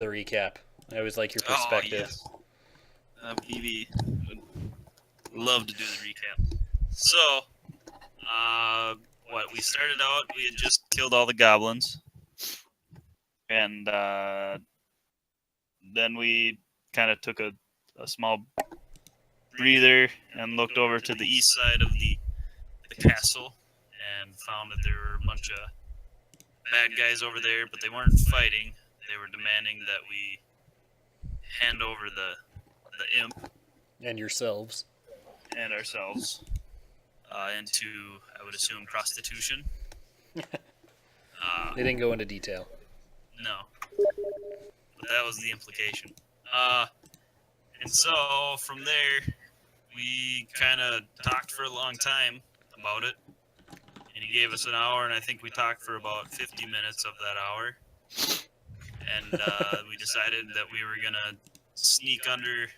The recap. I always like your Oh, perspective. yes. BB would love to do the recap. So, we started out, we had just killed all the goblins. And then we kind of took a small breather and looked over to the east side of the castle and found that there were a bunch of bad guys over there, but they weren't fighting. They were demanding that we hand over the imp And yourselves. and ourselves into, I would assume, prostitution. They didn't go into detail. No, but that was the implication. And so from there, we kind of talked for a long time about it. And he gave us an hour, and I think we talked for about 50 minutes of that hour. And we decided that we were going to sneak under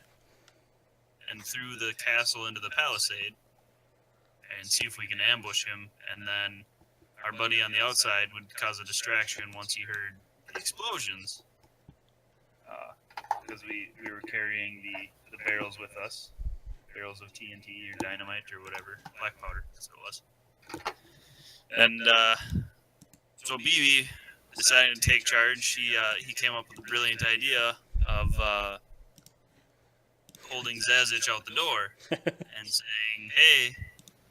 and through the castle into the palisade and see if we can ambush him. And then our buddy on the outside would cause a distraction once he heard the explosions. Because we were carrying the barrels with us. Barrels of TNT or dynamite or whatever. Black powder, that's what it was. And so BB decided to take charge. He came up with a brilliant idea of holding Zazich out the door and saying, "Hey,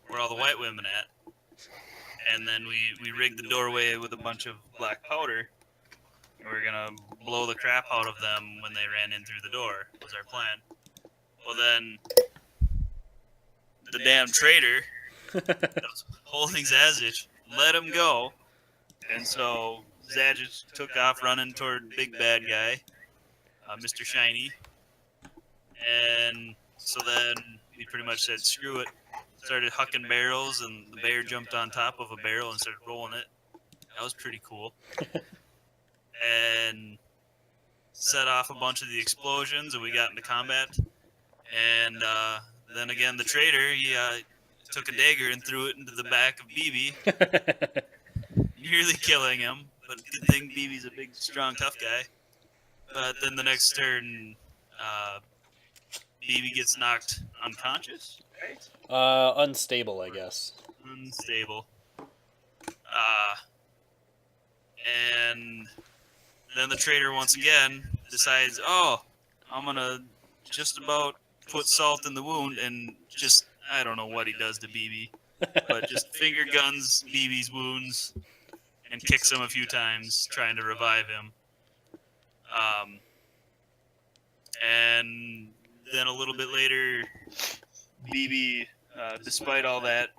where are all the white women at?" And then we rigged the doorway with a bunch of black powder. And we were gonna blow the crap out of them when they ran in through the door. Was our plan. Well, then the damn traitor that was holding Zazich let him go, and so Zazich took off running toward big bad guy, Mr. Shiny, and so then we pretty much said screw it, started hucking barrels, and the bear jumped on top of a barrel and started rolling it. That was pretty cool. And set off a bunch of the explosions, and we got into combat. And then again, the traitor, he took a dagger and threw it into the back of BB, nearly killing him. But good thing BB's a big, strong, tough guy. But then the next turn, BB gets knocked unconscious, right? Unstable, I guess. Unstable. And then the traitor once again decides, oh, I'm going to just about put salt in the wound and just, I don't know what he does to BB, but just finger guns BB's wounds and kicks him a few times trying to revive him. And then a little bit later, BB, despite all that,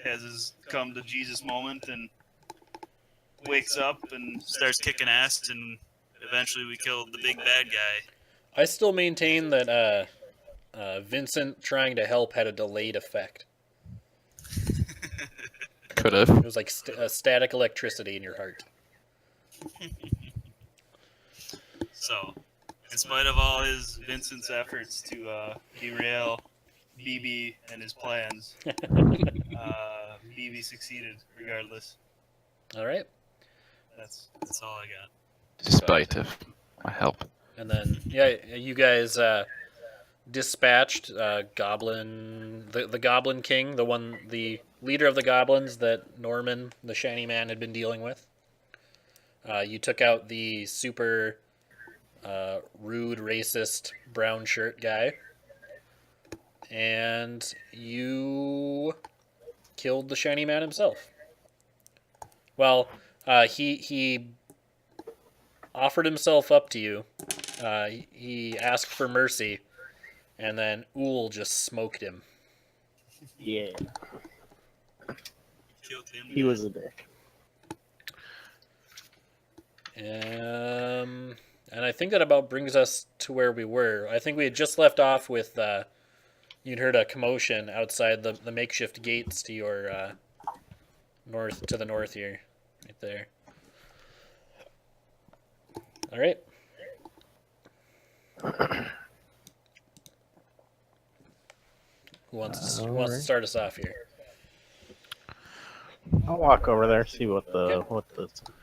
has his come to Jesus moment and wakes up and starts kicking ass, and eventually we killed the big bad guy. I still maintain that Vincent trying to help had a delayed effect. Could have. It was like static electricity in your heart. So, in spite of all Vincent's efforts to derail BB and his plans, BB succeeded regardless. All right. That's all I got. Despite of my help. And then, you guys dispatched Goblin, the Goblin King, the leader of the goblins that Norman, the shiny man, had been dealing with. You took out the super rude, racist brown shirt guy, and you killed the shiny man himself. Well, he offered himself up to you. He asked for mercy, and then Ool just smoked him. Yeah, Killed him. he was a dick. And I think that about brings us to where we were. I think we had just left off with you'd heard a commotion outside the makeshift gates to your north, to the north here, right there. All right. Who wants to start us off here? I'll walk over there, see what the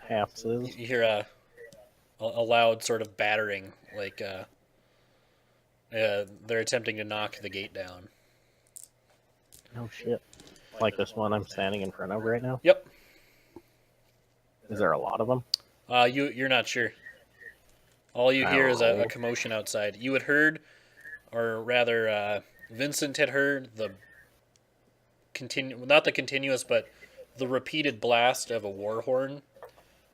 haps is. You hear a loud sort of battering, like they're attempting to knock the gate down. No shit. Like this one I'm standing in front of right now? Yep. Is there a lot of them? You're not sure. All you hear is a Oh. commotion outside. You had heard, or rather, Vincent had heard not the continuous, but the repeated blast of a war horn,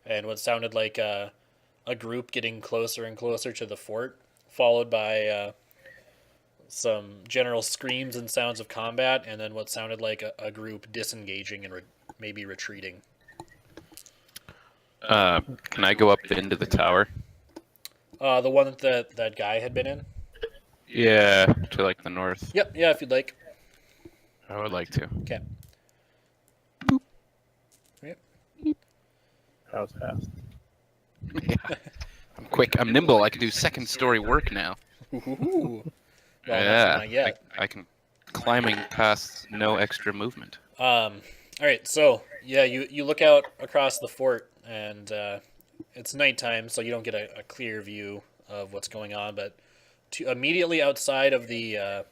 and what sounded like a group getting closer and closer to the fort, followed by some general screams and sounds of combat, and then what sounded like a group disengaging and maybe retreating. Can I go up into the tower? The one that guy had been in? Yeah, to like the north. Yep, yeah, if you'd like. I would like to. Okay. That was fast. Yeah. I'm quick. I'm nimble. I can do second story work now. Ooh. Well, Yeah. not yet. I can climbing past no extra movement. All right, so yeah, you look out across the fort, and it's nighttime, so you don't get a clear view of what's going on. But immediately outside of the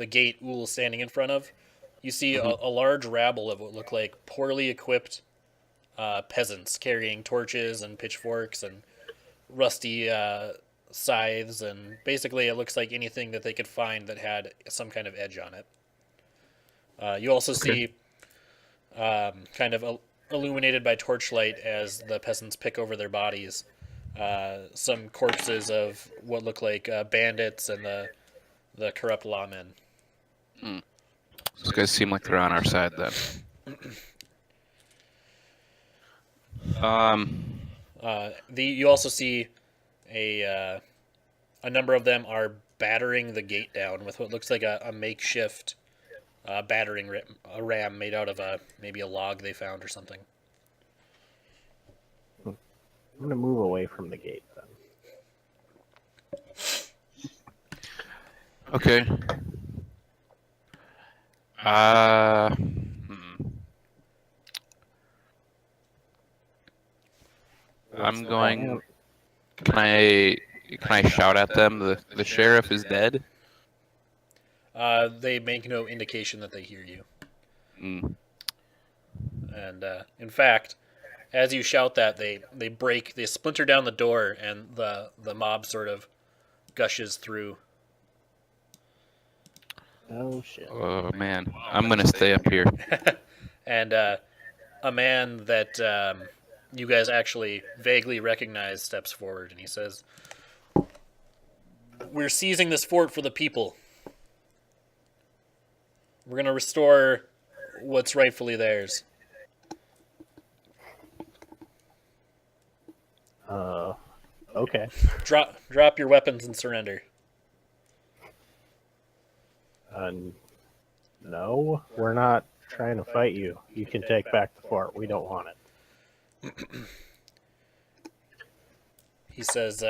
gate Uhl standing in front of, you see a large rabble of what look like poorly equipped peasants carrying torches and pitchforks and rusty scythes, and basically it looks like anything that they could find that had some kind of edge on it. You also see, kind of illuminated by torchlight as the peasants pick over their bodies, some corpses of what look like bandits and the corrupt lawmen. Those guys seem like they're on our side then. You also see a number of them are battering the gate down with what looks like a makeshift battering ram made out of maybe a log they found or something. I'm gonna move away from the gate then. Okay. I'm going. Can I shout at them? The sheriff is dead. They make no indication that they hear you. Mm. And in fact, as you shout that, they splinter down the door, and the mob sort of gushes through. Oh shit. Oh man, I'm gonna stay up here. And a man that you guys actually vaguely recognize steps forward, and he says, "We're seizing this fort for the people. We're going to restore what's rightfully theirs." Okay. Drop your weapons and surrender. No, we're not trying to fight you. You can take back the fort. We don't want it. He says,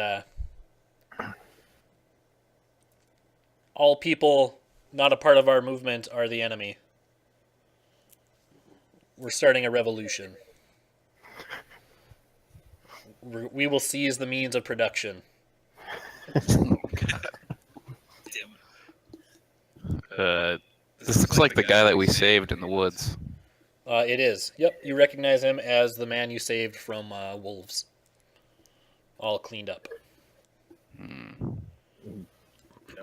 "All people not a part of our movement are the enemy. We're starting a revolution. We will seize the means of production." This looks like the guy that we saved in the woods. It is. Yep, you recognize him as the man you saved from wolves. All cleaned up.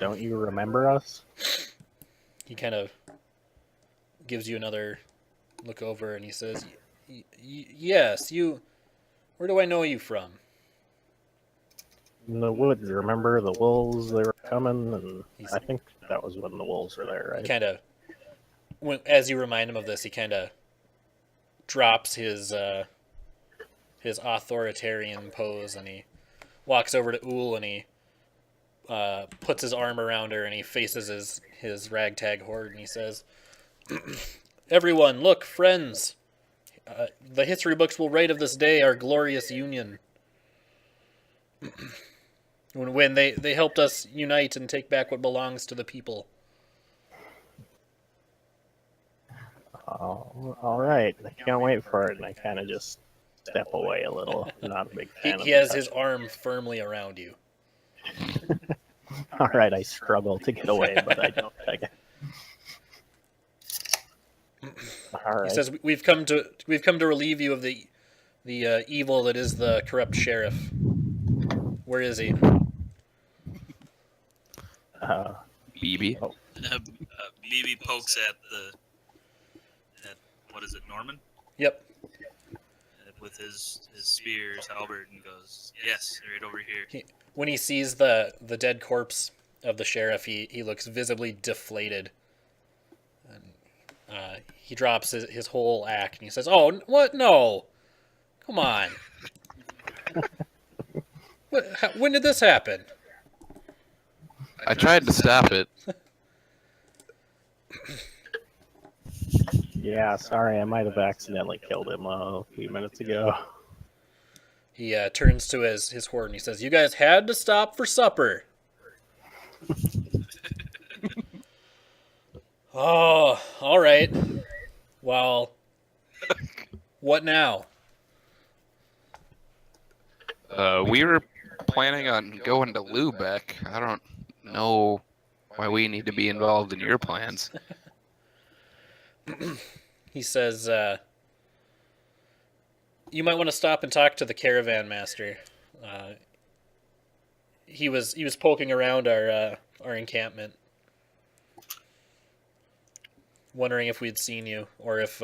Don't you remember us? He kind of gives you another look over, and he says, "Yes, you... Where do I know you from?" In the woods, remember the wolves? They were coming, and I think that was when the wolves were there, He right? kind of... As you remind him of this, he kind of drops his authoritarian pose, and he walks over to Uhl, and he puts his arm around her, and he faces his ragtag horde, and he says, "Everyone, look, friends. The history books will write of this day our glorious union. when they helped us unite and take back what belongs to the people." All right. I can't wait for it. And I kind of just step away a little. Not a big fan He of has the his arm firmly around you. All right, I struggle to get away, but I don't. I guess. All He right. says, "We've come to relieve you of the evil that is the corrupt sheriff. Where is he?" BB. Oh, BB pokes at what is it, Norman? Yep. With his spear, his halberd, and goes, "Yes, right over here." When he sees the dead corpse of the sheriff, he looks visibly deflated. And, he drops his whole act and he says, "Oh, what? No, come on. When did this happen?" I tried to stop it. yeah. Sorry, I might have accidentally killed him a few minutes ago. He turns to his horde and he says, "You guys had to stop for supper." Oh, all right. Well, what now? We were planning on going to Lubeck. I don't know why we need to be involved in your plans. He says, "You might want to stop and talk to the caravan master. He was poking around our encampment, wondering if we'd seen you or if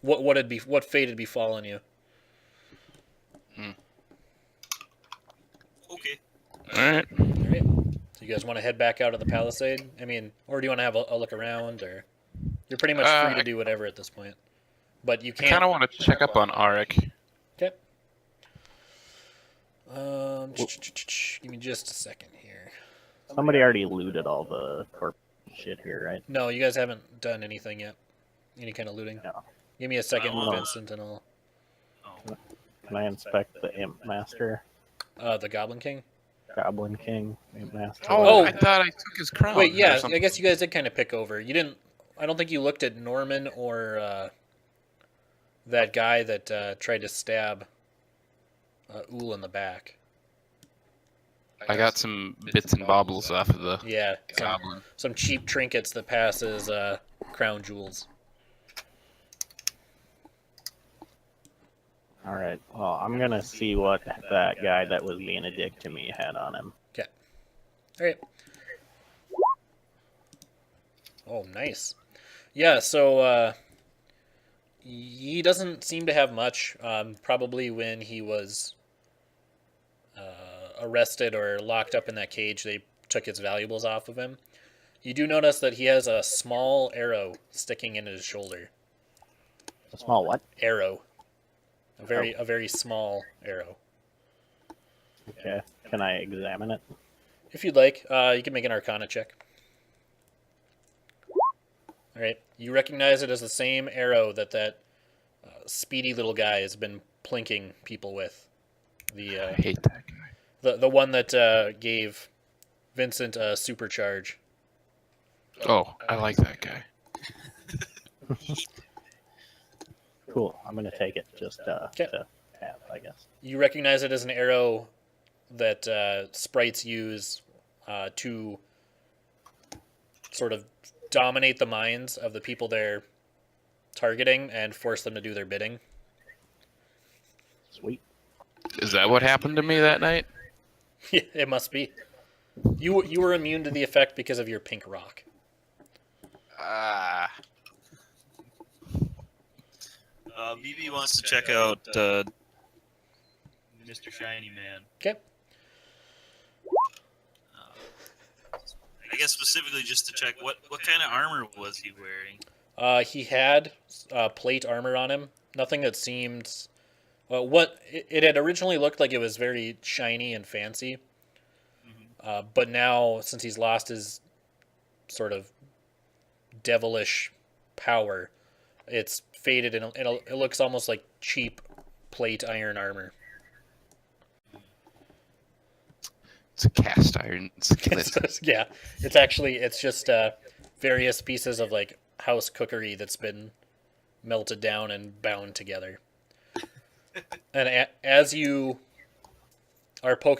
what fate had befallen you." Okay. All right. All right. So you guys want to head back out of the palisade? I mean, or do you want to have a look around, or you're pretty much free to do whatever at this point. But you I can't. kind of want to check up on Arik. Okay. Give me just a second here. Somebody already looted all the corp shit here, right? No, you guys haven't done anything yet. Any kind of looting? No. Give me a second, Oh. Vincent, and I'll. Oh. Can I inspect the Imp Master, The Goblin King. Goblin King, Imp Master? Oh. I thought I took his crown. Wait, or yeah, something. I guess you guys did kind of pick over. You didn't. I don't think you looked at Norman or that guy that tried to stab Ool in the back. I got some bits and baubles off of the Yeah, goblin. some cheap trinkets that pass as crown jewels. All right. Well, I'm gonna see what that guy that was being a dick to me had on him. Okay. All right. Oh, nice. Yeah, so he doesn't seem to have much. Probably when he was arrested or locked up in that cage, they took his valuables off of him. You do notice that he has a small arrow sticking in his shoulder. A small what? Arrow. A very small arrow. Okay. Can I examine it? If you'd like, you can make an Arcana check. All right. You recognize it as the same arrow that speedy little guy has been plinking people with. I hate that guy. The one that gave Vincent a supercharge. Oh, I like that guy. Cool. I'm gonna take it just to have, I guess. You recognize it as an arrow that sprites use to sort of dominate the minds of the people they're targeting and force them to do their bidding. Sweet. Is that what happened to me that night? Yeah, it must be. You were immune to the effect because of your pink rock. BB wants to check out Mr. Shiny Man. Okay. I guess specifically just to check what kind of armor was he wearing? He had plate armor on him. Nothing that seemed. What it had originally looked like, it was very shiny and fancy. But now, since he's lost his sort of devilish power, it's faded and it looks almost like cheap plate iron armor. It's a cast iron skillet. Yeah, it's just various pieces of like house cookery that's been melted down and bound together. And as you are poking